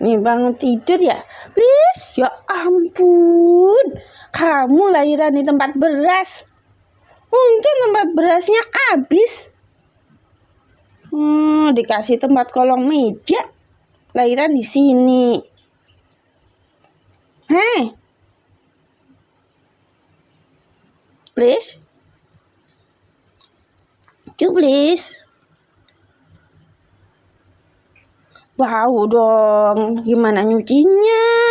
Nih bangun tidur ya, please. Ya ampun, kamu lahiran di tempat beras. Untung tempat berasnya habis. Dikasih tempat kolong meja, lahiran di sini. Hei, please, please. Bau dong, gimana nyucinya?